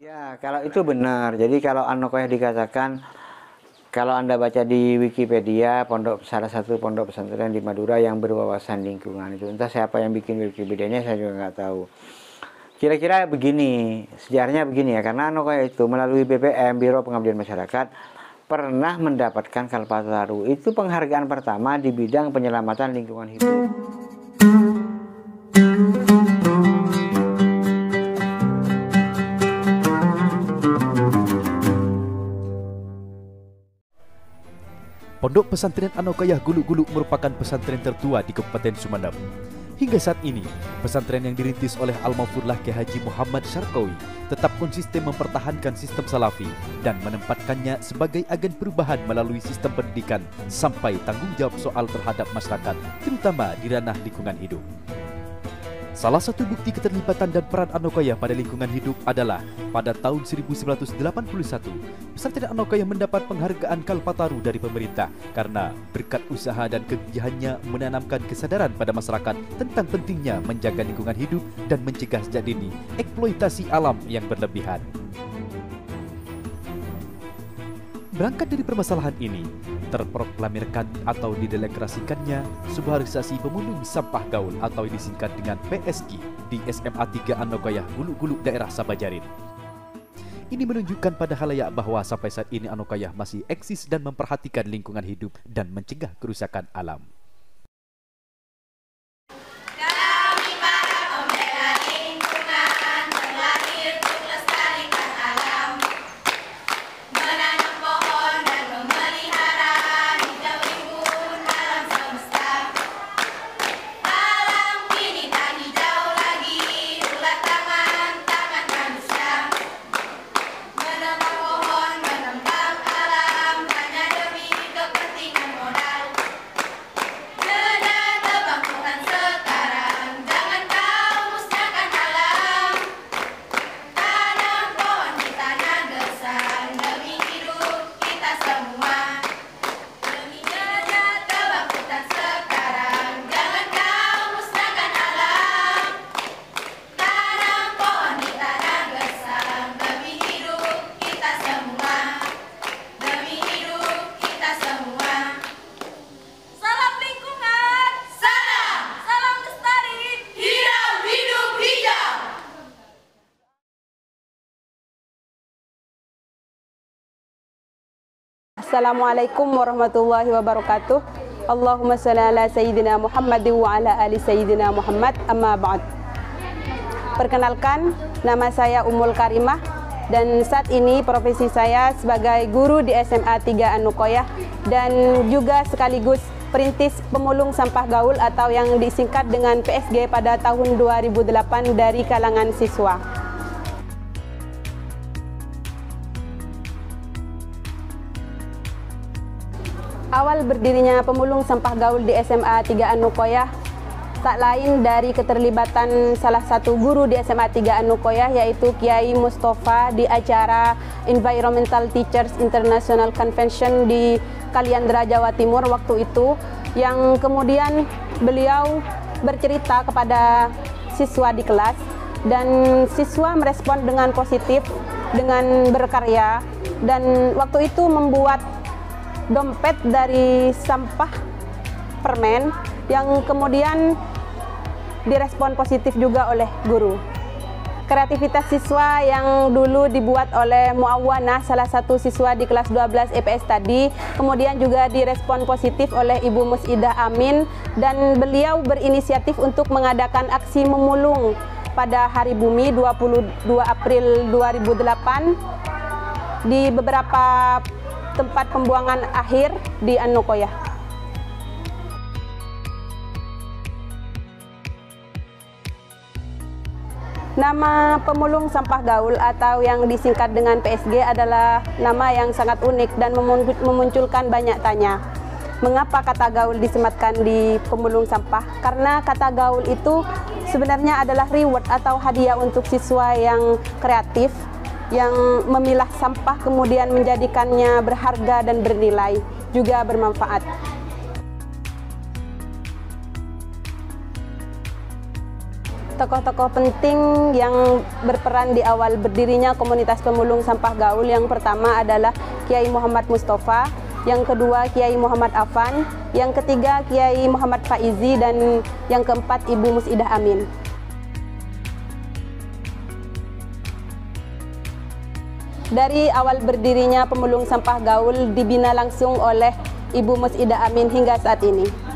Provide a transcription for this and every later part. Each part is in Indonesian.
Ya, kalau itu benar. Jadi kalau An-Nuqoyah dikatakan, kalau Anda baca di Wikipedia, salah satu pondok pesantren di Madura yang berwawasan lingkungan itu. Entah siapa yang bikin Wikipedianya, saya juga nggak tahu. Kira-kira begini, sejarahnya begini ya, karena An-Nuqoyah itu melalui BPM, Biro Pengabdian Masyarakat, pernah mendapatkan Kalpataru. Itu penghargaan pertama di bidang penyelamatan lingkungan hidup. Pondok Pesantren An-Nuqoyah Guluk-Guluk merupakan pesantren tertua di Kabupaten Sumeneb. Hingga saat ini, pesantren yang dirintis oleh Al-Maghfurlah Kiai Haji Muhammad Syarqawi tetap konsisten mempertahankan sistem salafi dan menempatkannya sebagai agen perubahan melalui sistem pendidikan sampai tanggung jawab soal terhadap masyarakat, terutama di ranah lingkungan hidup. Salah satu bukti keterlibatan dan peran An-Nuqoyah pada lingkungan hidup adalah pada tahun 1981, pesantren An-Nuqoyah mendapat penghargaan Kalpataru dari pemerintah karena berkat usaha dan kegigihannya menanamkan kesadaran pada masyarakat tentang pentingnya menjaga lingkungan hidup dan mencegah sejak dini eksploitasi alam yang berlebihan. Berangkat dari permasalahan ini, terproklamirkan atau dideklarasikannya sebuah organisasi pemulung sampah gaul atau disingkat dengan PSG di SMA 3 An-Nuqoyah Guluk-Guluk daerah Sabajarin. Ini menunjukkan pada khalayak bahwa sampai saat ini An-Nuqoyah masih eksis dan memperhatikan lingkungan hidup dan mencegah kerusakan alam. Assalamualaikum warahmatullahi wabarakatuh. Allahumma shalli ala sayyidina Muhammad wa ala ali sayyidina Muhammad, amma ba'd. Perkenalkan, nama saya Ummul Karimah dan saat ini profesi saya sebagai guru di SMA 3 An-Nuqoyah dan juga sekaligus perintis pemulung sampah gaul atau yang disingkat dengan PSG pada tahun 2008 dari kalangan siswa. Awal berdirinya pemulung sampah gaul di SMA 3 An-Nuqoyah tak lain dari keterlibatan salah satu guru di SMA 3 An-Nuqoyah yaitu Kiai Mustafa di acara Environmental Teachers International Convention di Kaliandra, Jawa Timur waktu itu, yang kemudian beliau bercerita kepada siswa di kelas dan siswa merespon dengan positif dengan berkarya, dan waktu itu membuat dompet dari sampah permen yang kemudian direspon positif juga oleh guru. Kreativitas siswa yang dulu dibuat oleh Muawwanah, salah satu siswa di kelas 12 EPS tadi, kemudian juga direspon positif oleh Ibu Mus'idah Amin, dan beliau berinisiatif untuk mengadakan aksi memulung pada Hari Bumi 22 April 2008 di beberapa tempat pembuangan akhir di An-Nuqoyah. Nama pemulung sampah gaul atau yang disingkat dengan PSG adalah nama yang sangat unik dan memunculkan banyak tanya. Mengapa kata gaul disematkan di pemulung sampah? Karena kata gaul itu sebenarnya adalah reward atau hadiah untuk siswa yang kreatif, yang memilah sampah kemudian menjadikannya berharga dan bernilai, juga bermanfaat. Tokoh-tokoh penting yang berperan di awal berdirinya komunitas pemulung sampah gaul, yang pertama adalah Kiai Muhammad Mustafa, yang kedua Kiai Muhammad Afan, yang ketiga Kiai Muhammad Faizi, dan yang keempat Ibu Musidah Amin. Dari awal berdirinya pemulung sampah gaul dibina langsung oleh Ibu Musidah Amin hingga saat ini.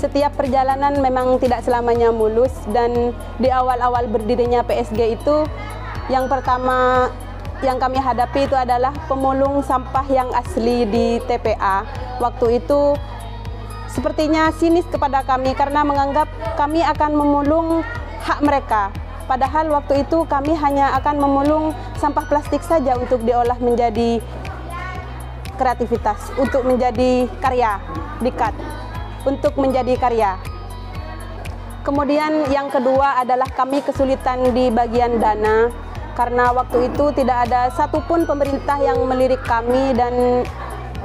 Setiap perjalanan memang tidak selamanya mulus, dan di awal-awal berdirinya PSG itu yang pertama yang kami hadapi itu adalah pemulung sampah yang asli di TPA. Waktu itu sepertinya sinis kepada kami karena menganggap kami akan memulung hak mereka. Padahal waktu itu kami hanya akan memulung sampah plastik saja untuk diolah menjadi kreativitas, untuk menjadi karya, dikat, untuk menjadi karya. Kemudian yang kedua adalah kami kesulitan di bagian dana, karena waktu itu tidak ada satupun pemerintah yang melirik kami dan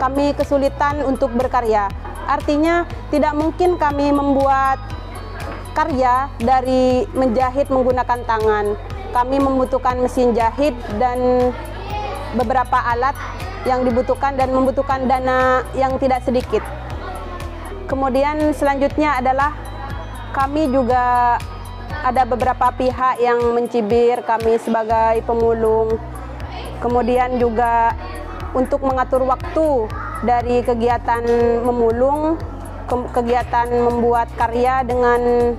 kami kesulitan untuk berkarya. Artinya tidak mungkin kami membuat karya dari menjahit menggunakan tangan. Kami membutuhkan mesin jahit dan beberapa alat yang dibutuhkan dan membutuhkan dana yang tidak sedikit. Kemudian selanjutnya adalah kami juga ada beberapa pihak yang mencibir kami sebagai pemulung. Kemudian juga untuk mengatur waktu dari kegiatan memulung, kegiatan membuat karya dengan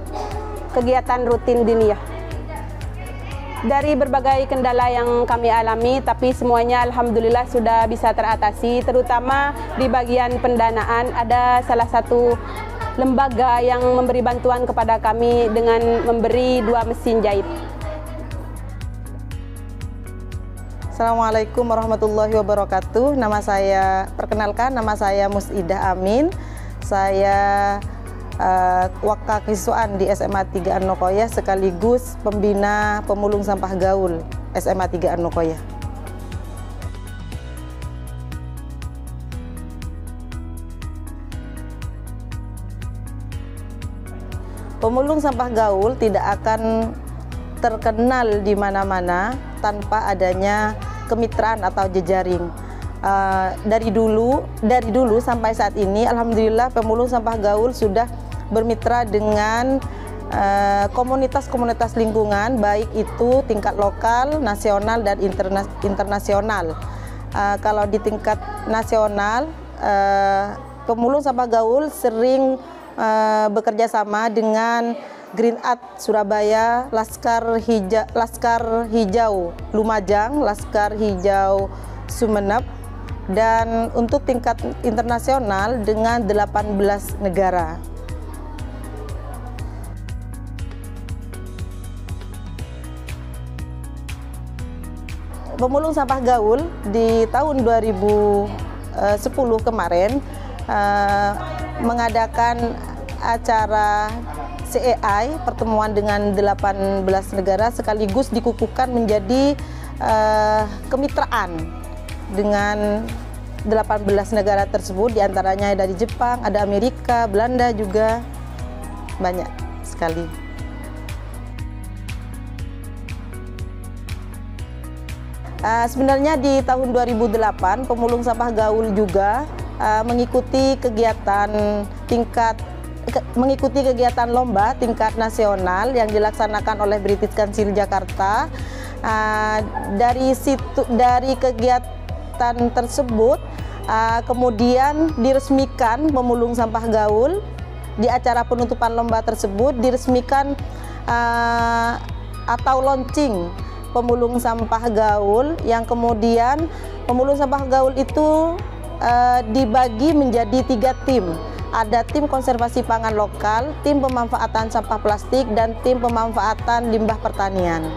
kegiatan rutin diniyah. Dari berbagai kendala yang kami alami, tapi semuanya alhamdulillah sudah bisa teratasi, terutama di bagian pendanaan. Ada salah satu lembaga yang memberi bantuan kepada kami dengan memberi 2 mesin jahit. Assalamualaikum warahmatullahi wabarakatuh. Perkenalkan, nama saya Musidah Amin. Saya Wakasiswaan di SMA 3 An-Nukoyah sekaligus pembina pemulung sampah gaul SMA 3 An-Nukoyah. Pemulung sampah gaul tidak akan terkenal di mana-mana tanpa adanya kemitraan atau jejaring. Dari dulu sampai saat ini, alhamdulillah pemulung sampah gaul sudah bermitra dengan komunitas-komunitas lingkungan, baik itu tingkat lokal, nasional, dan internasional. Kalau di tingkat nasional, pemulung sampah gaul sering bekerja sama dengan Green Art Surabaya, Laskar Hijau Lumajang, Laskar Hijau Sumeneb, dan untuk tingkat internasional dengan 18 negara. Pemulung sampah gaul di tahun 2010 kemarin mengadakan acara CEI, pertemuan dengan 18 negara, sekaligus dikukuhkan menjadi kemitraan dengan 18 negara tersebut, diantaranya dari Jepang, ada Amerika, Belanda juga, banyak sekali. Sebenarnya di tahun 2008 pemulung sampah gaul juga mengikuti kegiatan lomba tingkat nasional yang dilaksanakan oleh British Council Jakarta. Dari kegiatan tersebut kemudian diresmikan pemulung sampah gaul. Di acara penutupan lomba tersebut diresmikan atau launching pemulung sampah gaul, yang kemudian pemulung sampah gaul itu dibagi menjadi 3 tim. Ada tim konservasi pangan lokal, tim pemanfaatan sampah plastik, dan tim pemanfaatan limbah pertanian.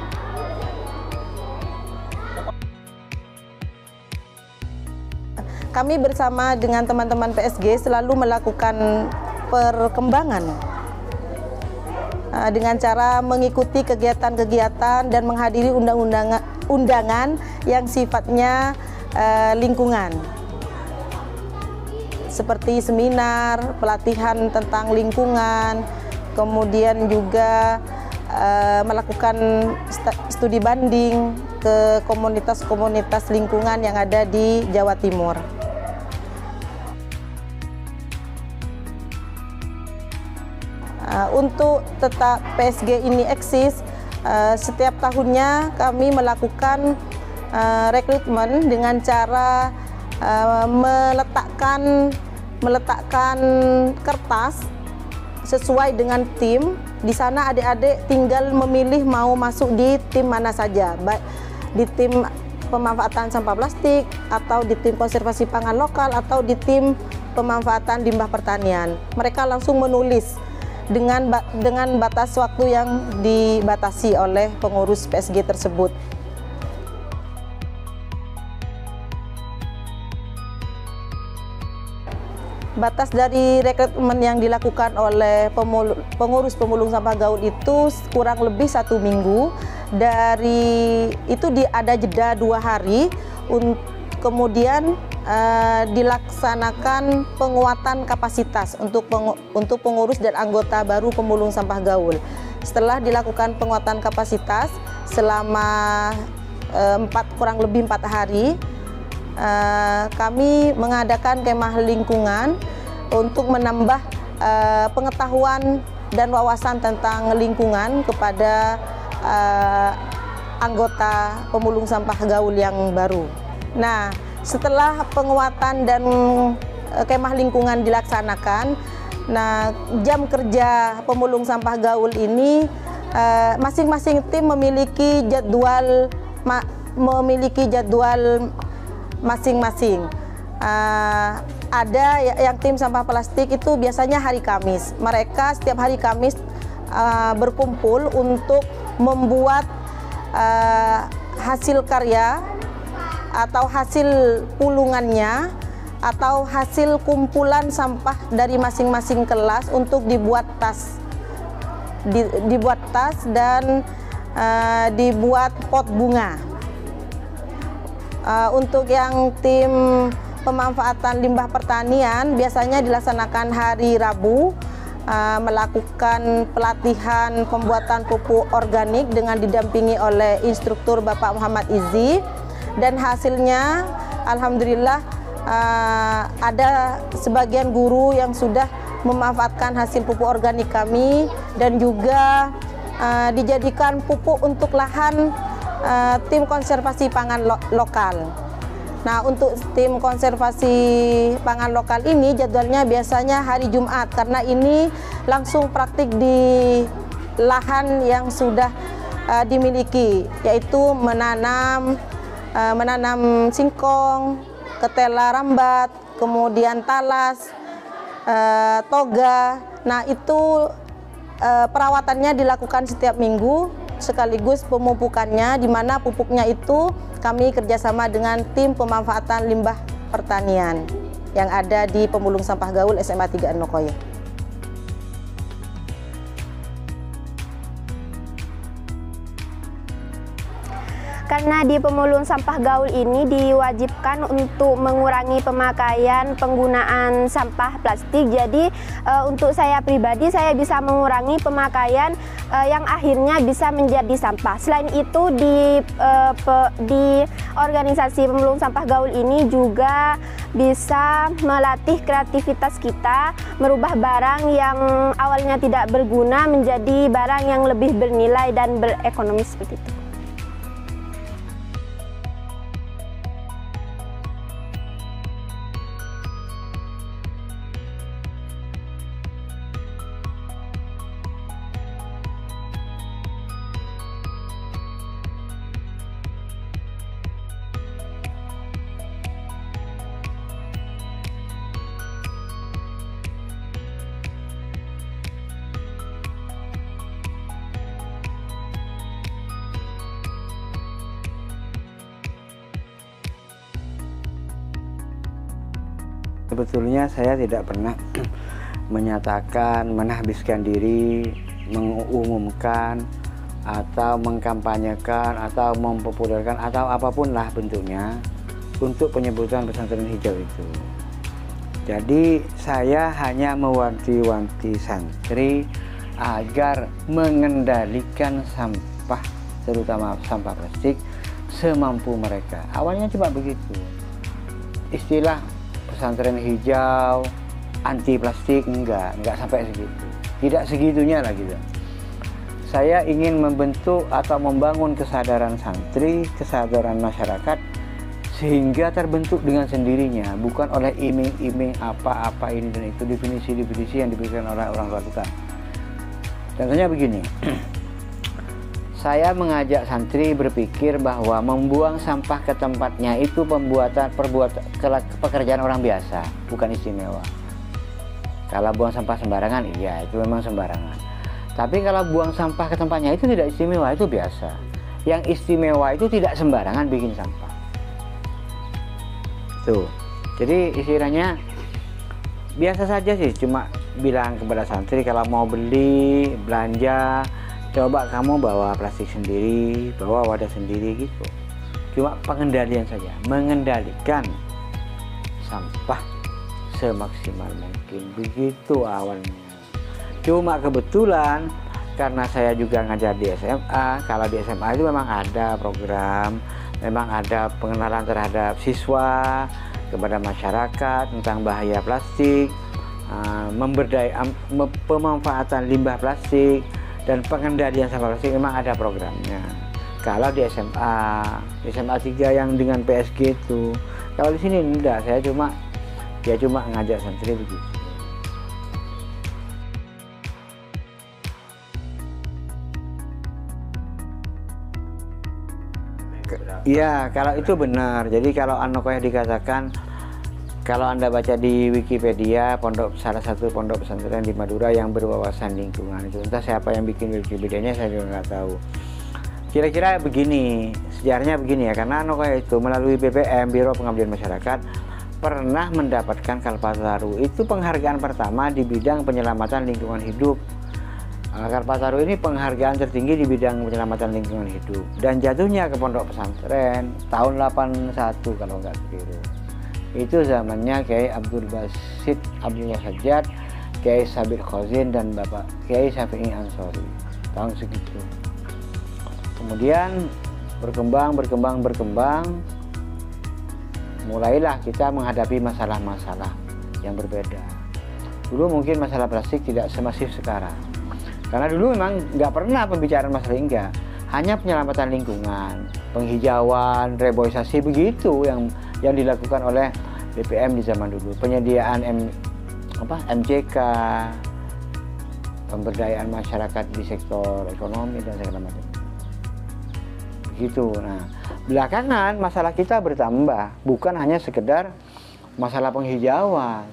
Kami bersama dengan teman-teman PSG selalu melakukan perkembangan dengan cara mengikuti kegiatan-kegiatan dan menghadiri undangan yang sifatnya lingkungan. seperti seminar, pelatihan tentang lingkungan, kemudian juga melakukan studi banding ke komunitas-komunitas lingkungan yang ada di Jawa Timur. Untuk tetap PSG ini eksis, setiap tahunnya kami melakukan rekrutmen dengan cara meletakkan kertas sesuai dengan tim. Di sana adik-adik tinggal memilih mau masuk di tim mana saja, baik di tim pemanfaatan sampah plastik, atau di tim konservasi pangan lokal, atau di tim pemanfaatan limbah pertanian. Mereka langsung menulis dengan batas waktu yang dibatasi oleh pengurus PSG tersebut. Batas dari rekrutmen yang dilakukan oleh pengurus pemulung sampah gaul itu kurang lebih 1 minggu. Dari itu ada jeda 2 hari, kemudian dilaksanakan penguatan kapasitas untuk pengurus dan anggota baru pemulung sampah gaul. Setelah dilakukan penguatan kapasitas selama kurang lebih 4 hari, kami mengadakan kemah lingkungan untuk menambah pengetahuan dan wawasan tentang lingkungan kepada anggota pemulung sampah gaul yang baru. Nah, setelah penguatan dan kemah lingkungan dilaksanakan, nah jam kerja pemulung sampah gaul ini masing-masing tim memiliki jadwal masing-masing. Ada yang tim sampah plastik itu biasanya hari Kamis. Mereka setiap hari Kamis berkumpul untuk membuat hasil karya atau hasil pulungannya atau hasil kumpulan sampah dari masing-masing kelas untuk dibuat tas. Dibuat tas dan dibuat pot bunga. Untuk yang tim pemanfaatan limbah pertanian biasanya dilaksanakan hari Rabu, melakukan pelatihan pembuatan pupuk organik dengan didampingi oleh instruktur Bapak Muhammad Izzi, dan hasilnya alhamdulillah ada sebagian guru yang sudah memanfaatkan hasil pupuk organik kami dan juga dijadikan pupuk untuk lahan tim konservasi pangan lokal. Nah, untuk tim konservasi pangan lokal ini jadwalnya biasanya hari Jumat, karena ini langsung praktik di lahan yang sudah dimiliki, yaitu menanam singkong, ketela rambat, kemudian talas, toga. Nah, itu perawatannya dilakukan setiap minggu, sekaligus pemupukannya, di mana pupuknya itu kami kerjasama dengan tim pemanfaatan limbah pertanian yang ada di Pemulung Sampah Gaul SMA 3 Anokoya. Karena di pemulung sampah gaul ini diwajibkan untuk mengurangi pemakaian penggunaan sampah plastik. Jadi untuk saya pribadi, saya bisa mengurangi pemakaian yang akhirnya bisa menjadi sampah. Selain itu di organisasi pemulung sampah gaul ini juga bisa melatih kreativitas kita, merubah barang yang awalnya tidak berguna menjadi barang yang lebih bernilai dan berekonomi seperti itu. Sebetulnya saya tidak pernah menyatakan, menahbiskan diri, mengumumkan, atau mengkampanyekan, atau mempopulerkan, atau apapun lah bentuknya untuk penyebutan pesantren hijau itu. Jadi saya hanya mewanti-wanti santri agar mengendalikan sampah, terutama sampah plastik, semampu mereka. Awalnya cuma begitu. Istilah pesantren hijau, anti plastik, enggak sampai segitu. Tidak segitunya lah gitu. Saya ingin membentuk atau membangun kesadaran santri, kesadaran masyarakat, sehingga terbentuk dengan sendirinya, bukan oleh iming-iming apa-apa ini dan itu, definisi-definisi yang diberikan oleh orang tua kita. Contohnya begini, saya mengajak santri berpikir bahwa membuang sampah ke tempatnya itu pekerjaan orang biasa, bukan istimewa. Kalau buang sampah sembarangan, iya itu memang sembarangan. Tapi kalau buang sampah ke tempatnya itu tidak istimewa, itu biasa. Yang istimewa itu tidak sembarangan bikin sampah. Tuh, jadi istilahnya biasa saja sih, cuma bilang kepada santri kalau mau beli, belanja, coba kamu bawa plastik sendiri, bawa wadah sendiri gitu. Cuma pengendalian saja, mengendalikan sampah semaksimal mungkin, begitu awalnya. Cuma kebetulan karena saya juga ngajar di SMA, kalau di SMA itu memang ada program, memang ada pengenalan terhadap siswa kepada masyarakat tentang bahaya plastik, pemanfaatan limbah plastik, dan pengendalian sampah plastik, memang ada programnya. Kalau di SMA 3 yang dengan PSG itu, kalau di sini enggak, saya cuma ngajak santri begitu. Iya, kalau itu benar. Jadi kalau An-Nuqoyah dikatakan, kalau Anda baca di Wikipedia, salah satu pondok pesantren di Madura yang berwawasan lingkungan itu, entah siapa yang bikin Wikipedianya saya juga nggak tahu. Kira-kira begini, sejarahnya begini ya, karena An-Nuqoyah itu melalui BPM, Biro Pengabdian Masyarakat, pernah mendapatkan Kalpataru. Itu penghargaan pertama di bidang penyelamatan lingkungan hidup. Kalpataru ini penghargaan tertinggi di bidang penyelamatan lingkungan hidup, dan jatuhnya ke pondok pesantren tahun 81 kalau nggak keliru. Itu zamannya Kiai Abdul Basit Abdullah Sajjad, Kiai Sabit Khozin, dan Bapak Kiai Syafi'i Ansori tahun segitu. Kemudian berkembang, mulailah kita menghadapi masalah-masalah yang berbeda. Dulu mungkin masalah plastik tidak semasif sekarang, karena dulu memang nggak pernah pembicaraan masalah enggak, hanya penyelamatan lingkungan, penghijauan, reboisasi, begitu yang dilakukan oleh BPM di zaman dulu. Penyediaan MCK, pemberdayaan masyarakat di sektor ekonomi dan segala macam. Begitu. Nah, belakangan masalah kita bertambah, bukan hanya sekedar masalah penghijauan,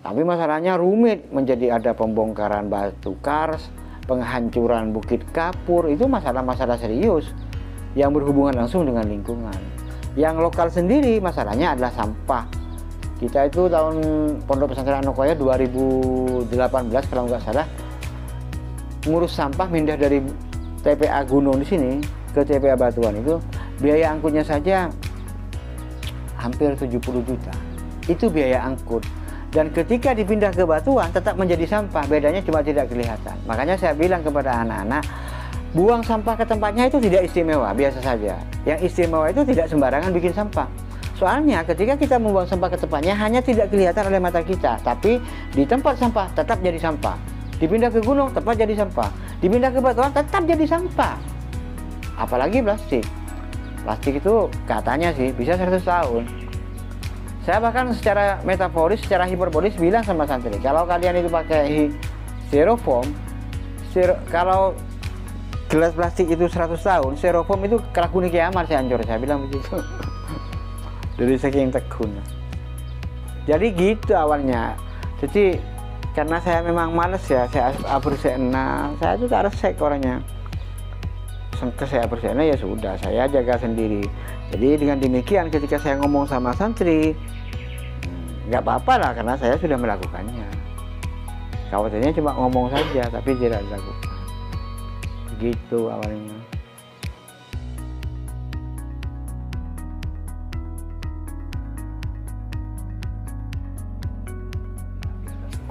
tapi masalahnya rumit, menjadi ada pembongkaran batu kars, penghancuran bukit kapur. Itu masalah-masalah serius yang berhubungan langsung dengan lingkungan. Yang lokal sendiri masalahnya adalah sampah. Kita itu tahun Pondok Pesantren An-Nuqoyah 2018 kalau nggak salah, ngurus sampah pindah dari TPA Gunung di sini ke TPA Batuan, itu biaya angkutnya saja hampir 70 juta. Itu biaya angkut. Dan ketika dipindah ke Batuan tetap menjadi sampah, bedanya cuma tidak kelihatan. Makanya saya bilang kepada anak-anak, buang sampah ke tempatnya itu tidak istimewa, biasa saja. Yang istimewa itu tidak sembarangan bikin sampah. Soalnya ketika kita membuang sampah ke tempatnya hanya tidak kelihatan oleh mata kita, tapi di tempat sampah tetap jadi sampah. Dipindah ke gunung tetap jadi sampah. Dipindah ke Batuan tetap jadi sampah. Apalagi plastik. Plastik itu katanya sih bisa 100 tahun. Saya bahkan secara metaforis, secara hiperbolis bilang sama santri, kalau kalian itu pakai styrofoam, kalau gelas plastik itu 100 tahun, styrofoam itu kelakuni kiamat, saya hancur, saya bilang begitu. Dari saking tekun. Jadi gitu awalnya. Jadi karena saya memang males ya, saya abersena, saya itu tak resek orangnya. Saya abersena ya sudah, saya jaga sendiri. Jadi dengan demikian ketika saya ngomong sama santri, nggak apa-apa lah karena saya sudah melakukannya. Khawatirnya cuma ngomong saja tapi tidak dilakukan. Begitu awalnya.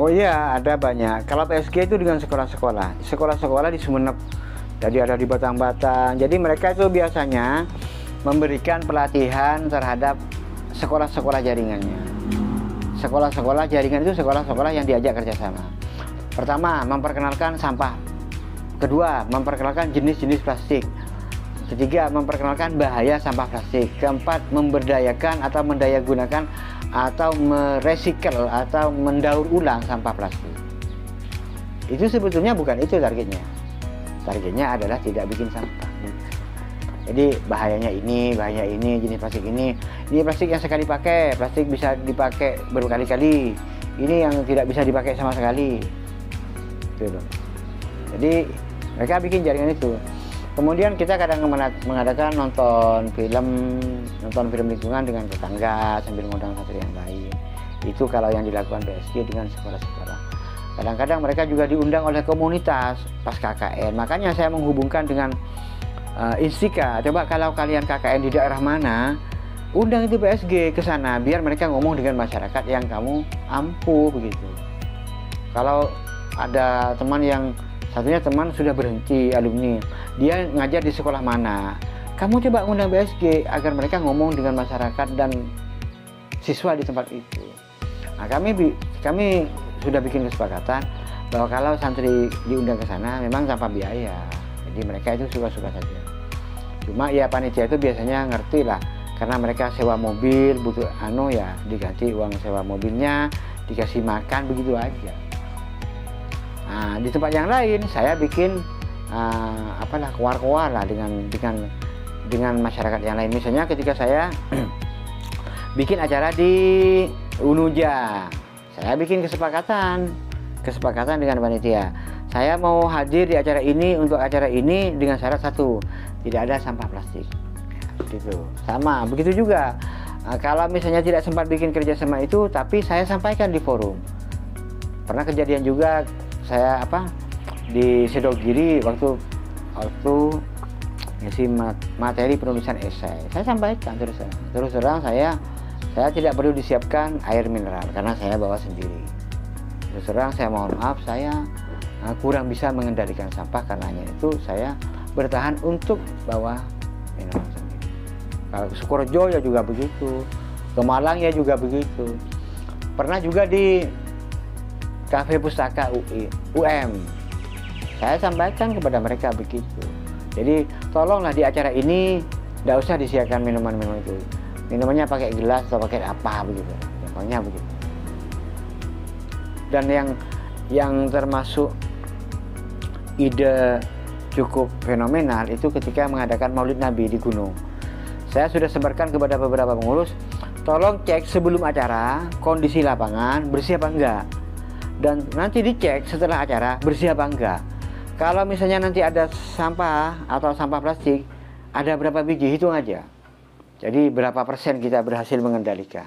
Oh iya, ada banyak. Kalau PSG itu dengan sekolah-sekolah. Sekolah-sekolah di Sumeneb. Jadi ada di Batang-Batang. Jadi mereka itu biasanya memberikan pelatihan terhadap sekolah-sekolah jaringannya. Sekolah-sekolah jaringan itu sekolah-sekolah yang diajak kerjasama. Pertama, memperkenalkan sampah. Kedua, memperkenalkan jenis-jenis plastik. Ketiga, memperkenalkan bahaya sampah plastik. Keempat, memberdayakan atau mendayagunakan atau merecycle atau mendaur ulang sampah plastik. Itu sebetulnya bukan itu targetnya. Targetnya adalah tidak bikin sampah. Jadi bahayanya ini, jenis plastik ini plastik yang sekali pakai, plastik bisa dipakai berkali-kali. Ini yang tidak bisa dipakai sama sekali. Gitu. Jadi mereka bikin jaringan itu. Kemudian kita kadang mengadakan nonton film lingkungan dengan tetangga sambil ngundang santri yang lain. Itu kalau yang dilakukan PSG dengan sekolah-sekolah. Kadang-kadang mereka juga diundang oleh komunitas pas KKN. Makanya saya menghubungkan dengan Instika. Coba kalau kalian KKN di daerah mana, undang itu PSG ke sana biar mereka ngomong dengan masyarakat yang kamu ampuh begitu. Kalau ada teman yang satunya teman sudah berhenti alumni, dia ngajar di sekolah mana, kamu coba undang PSG agar mereka ngomong dengan masyarakat dan siswa di tempat itu. Nah, kami sudah bikin kesepakatan bahwa kalau santri diundang ke sana memang tanpa biaya, jadi mereka itu suka-suka saja. Cuma ya panitia itu biasanya ngerti lah, karena mereka sewa mobil butuh ya diganti uang sewa mobilnya, dikasih makan begitu aja. Nah, di tempat yang lain saya bikin keluar-keluar lah dengan masyarakat yang lain. Misalnya ketika saya bikin acara di Unuja, saya bikin kesepakatan dengan panitia. Saya mau hadir di acara ini untuk acara ini dengan syarat satu, tidak ada sampah plastik. Gitu. Sama begitu juga. Kalau misalnya tidak sempat bikin kerjasama itu, tapi saya sampaikan di forum. Pernah kejadian juga saya di Sedogiri waktu ngisi materi penulisan esai, saya sampaikan terus terang saya tidak perlu disiapkan air mineral karena saya bawa sendiri. Terus terang saya mohon maaf, saya kurang bisa mengendalikan sampah, karenanya itu saya bertahan untuk bawa mineral sendiri. Kalau ke Sukorejo ya juga begitu, ke Malang ya juga begitu. Pernah juga di Kafe Pustaka UM, saya sampaikan kepada mereka begitu. Jadi tolonglah di acara ini tidak usah disiapkan minuman-minuman itu. Minumannya pakai gelas atau pakai apa begitu. Gampangnya begitu. Dan yang termasuk ide cukup fenomenal itu ketika mengadakan Maulid Nabi di gunung. Saya sudah sebarkan kepada beberapa pengurus, tolong cek sebelum acara kondisi lapangan bersih apa enggak. Dan nanti dicek setelah acara bersih apa enggak. Kalau misalnya nanti ada sampah atau sampah plastik, ada berapa biji, hitung aja. Jadi berapa persen kita berhasil mengendalikan.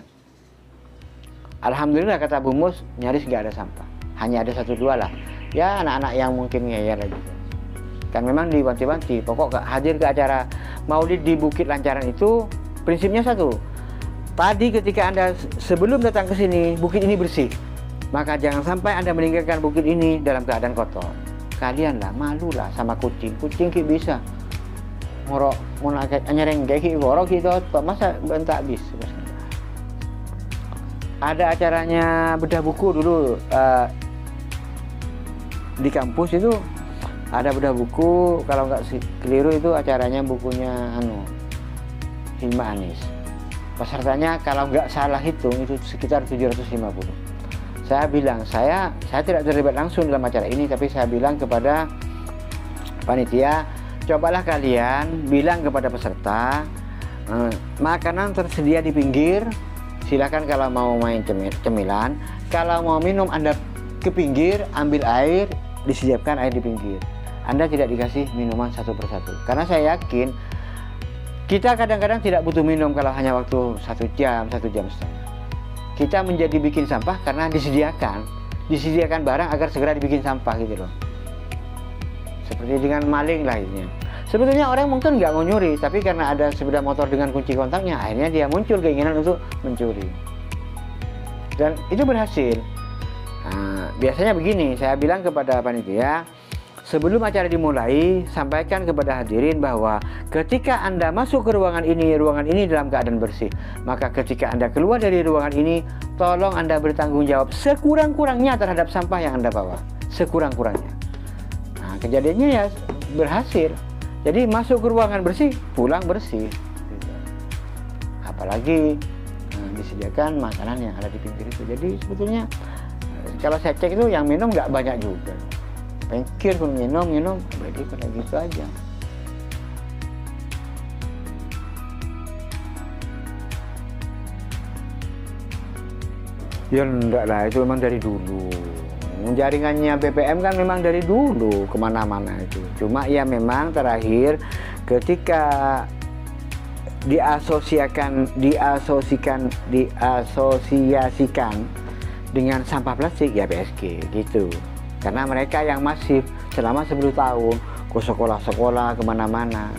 Alhamdulillah kata Bu Mus, nyaris nggak ada sampah. Hanya ada 1-2 lah. Ya anak-anak yang mungkin ngeyel aja. Kan memang diwanti-wanti. Pokok hadir ke acara Maulid di Bukit Lancaran itu prinsipnya satu. Tadi ketika Anda sebelum datang ke sini, bukit ini bersih. Maka jangan sampai Anda meninggalkan bukit ini dalam keadaan kotor. Kalian lah, malu lah sama kucing. Kucing ki bisa ngorok, mau nyereng kayak ngorok gitu, masa bentak bis. Ada acaranya bedah buku dulu di kampus itu ada bedah buku, kalau nggak keliru itu acaranya bukunya Hilma Anis. Pesertanya kalau nggak salah hitung itu sekitar 750. Saya bilang, saya tidak terlibat langsung dalam acara ini, tapi saya bilang kepada panitia, cobalah kalian bilang kepada peserta, makanan tersedia di pinggir, silakan kalau mau main cemilan, kalau mau minum Anda ke pinggir, ambil air, disiapkan air di pinggir. Anda tidak dikasih minuman satu persatu, karena saya yakin kita kadang-kadang tidak butuh minum kalau hanya waktu 1 jam, 1 jam setengah. Kita menjadi bikin sampah karena disediakan barang agar segera dibikin sampah gitu loh. Seperti dengan maling lah ini. Sebetulnya orang mungkin nggak mau nyuri, tapi karena ada sepeda motor dengan kunci kontaknya, akhirnya dia muncul keinginan untuk mencuri. Dan itu berhasil. Nah, biasanya begini, saya bilang kepada panitia, sebelum acara dimulai, sampaikan kepada hadirin bahwa ketika Anda masuk ke ruangan ini dalam keadaan bersih. Maka ketika Anda keluar dari ruangan ini, tolong Anda bertanggung jawab sekurang-kurangnya terhadap sampah yang Anda bawa. Sekurang-kurangnya. Nah, kejadiannya ya berhasil. Jadi masuk ke ruangan bersih, pulang bersih. Apalagi disediakan makanan yang ada di pinggir itu. Jadi sebetulnya kalau saya cek itu yang minum nggak banyak juga. Pikir kalau minum, berarti pada gitu aja. Ya enggak lah, itu memang dari dulu. Jaringannya BPM kan memang dari dulu kemana-mana itu. Cuma ya memang terakhir ketika diasosiasikan dengan sampah plastik ya PSG gitu. Karena mereka yang masif selama 10 tahun ke sekolah-sekolah kemana-mana.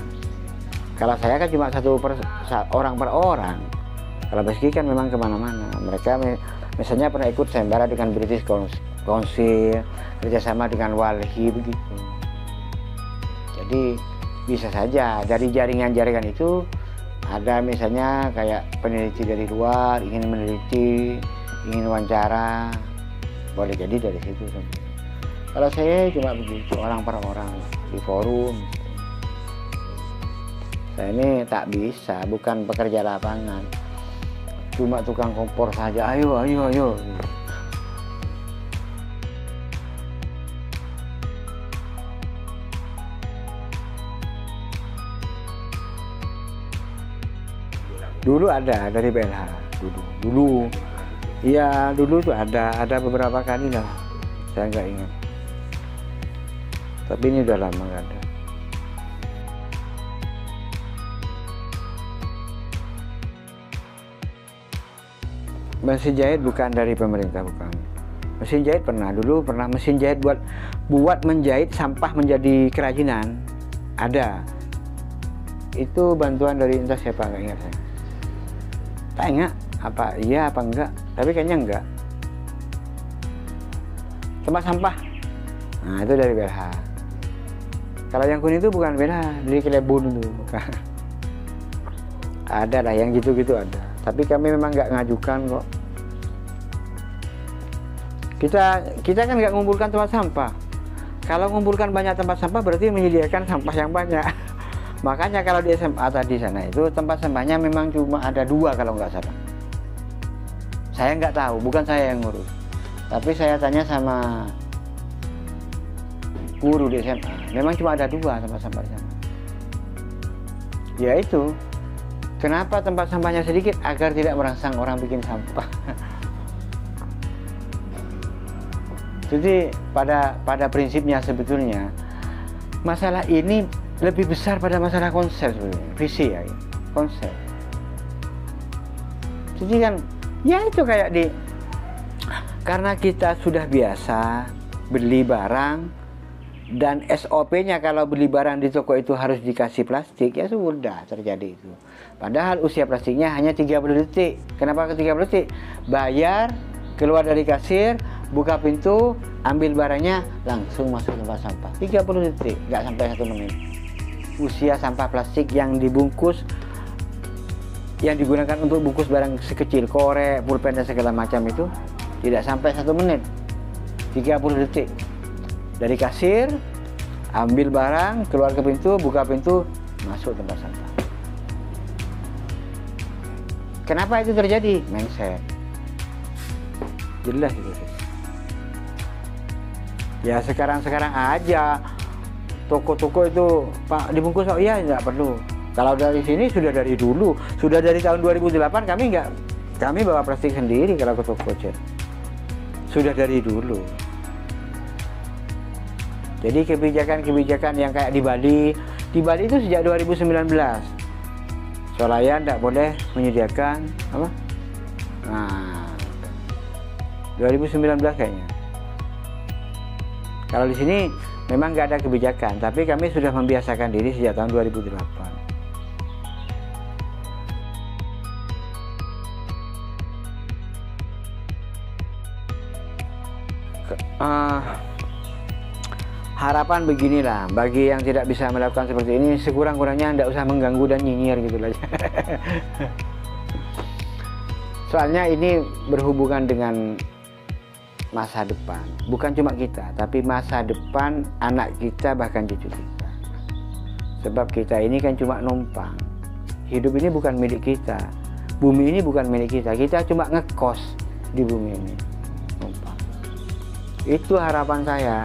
Kalau saya kan cuma orang per orang. Kalau PSG kan memang kemana-mana. Mereka misalnya pernah ikut sayembara dengan British Council, kerjasama dengan Walhi begitu. Jadi bisa saja dari jaringan-jaringan itu ada misalnya kayak peneliti dari luar ingin meneliti, ingin wawancara, boleh jadi dari situ. Kalau saya cuma begitu orang per orang di forum. Saya ini tak bisa, bukan pekerja lapangan, cuma tukang kompor saja. Ayo. Dulu ada dari PLH, dulu. Iya, dulu tuh ada beberapa kali lah. Saya nggak ingat. Tapi ini udah lama nggak ada. Mesin jahit bukan dari pemerintah, bukan. Mesin jahit dulu pernah mesin jahit buat menjahit sampah menjadi kerajinan. Ada. Itu bantuan dari entah siapa, nggak ingat saya. Tak ingat apa iya apa enggak, tapi kayaknya enggak. Tempat sampah, nah itu dari BLH. Kalau yang kuning itu bukan BLH, dari Kelebun itu. Ada lah yang gitu-gitu ada, tapi kami memang nggak ngajukan kok. Kita kan nggak mengumpulkan tempat sampah. Kalau mengumpulkan banyak tempat sampah berarti menyediakan sampah yang banyak. Makanya kalau di SMA tadi sana itu tempat sampahnya memang cuma ada 2 kalau nggak salah. Saya nggak tahu, bukan saya yang ngurus. Tapi saya tanya sama guru di SMA, memang cuma ada 2 tempat sampah di sana. Ya itu, kenapa tempat sampahnya sedikit? Agar tidak merangsang orang bikin sampah. Jadi pada prinsipnya sebetulnya masalah ini lebih besar pada masalah konsep sebenarnya, visi ya, konsep. Jadi kan, ya itu kayak karena kita sudah biasa beli barang dan SOP-nya kalau beli barang di toko itu harus dikasih plastik, ya sudah terjadi itu. Padahal usia plastiknya hanya 30 detik. Kenapa ke 30 detik? Bayar, keluar dari kasir, buka pintu, ambil barangnya, langsung masuk tempat sampah. 30 detik, nggak sampai 1 menit. Usia sampah plastik yang dibungkus, yang digunakan untuk bungkus barang sekecil korek, pulpen dan segala macam itu tidak sampai 1 menit, 30 detik. Dari kasir, ambil barang, keluar ke pintu, buka pintu, masuk tempat sampah. Kenapa itu terjadi? Mindset. Jelas itu. Ya sekarang aja toko-toko itu Pak dibungkus, oh iya nggak perlu. Kalau dari sini sudah dari dulu, sudah dari tahun 2008 kami bawa plastik sendiri kalau ke toko cat. Sudah dari dulu. Jadi kebijakan-kebijakan yang kayak di Bali itu sejak 2019. Swalayan tidak boleh menyediakan apa? Nah, 2019 kayaknya. Kalau di sini memang nggak ada kebijakan, tapi kami sudah membiasakan diri sejak tahun 2008. harapan beginilah, bagi yang tidak bisa melakukan seperti ini, sekurang-kurangnya tidak usah mengganggu dan nyinyir gitu lah. Soalnya ini berhubungan dengan masa depan, bukan cuma kita, tapi masa depan anak kita, bahkan cucu kita. Sebab kita ini kan cuma numpang. Hidup ini bukan milik kita, bumi ini bukan milik kita, kita cuma ngekos di bumi ini, numpang. Itu harapan saya.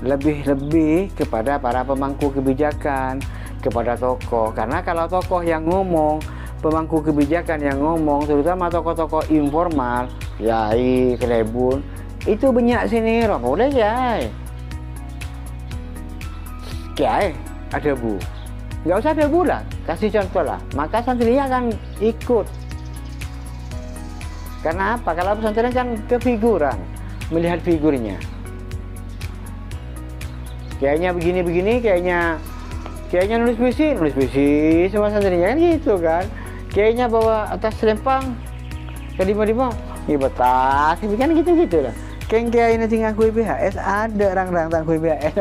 Lebih-lebih kepada para pemangku kebijakan, kepada tokoh. Karena kalau tokoh yang ngomong, pemangku kebijakan yang ngomong, terutama tokoh-tokoh informal, yai, kelebun, itu banyak sini, boleh kiai. Kiai, ada bu. Nggak usah ada bu lah, kasih contoh lah. Maka santrinya akan ikut. Karena apa? Kalau pesantren kan kefiguran, melihat figurnya. Kayaknya begini-begini, kayaknya nulis puisi sama santrinya kan gitu kan. Kayaknya bawa atas selempang kelima-lima, ya betas, kan gitu-gitu lah. Kayak nanti ngaku BHS, ada orang-orang tak ngaku BHS.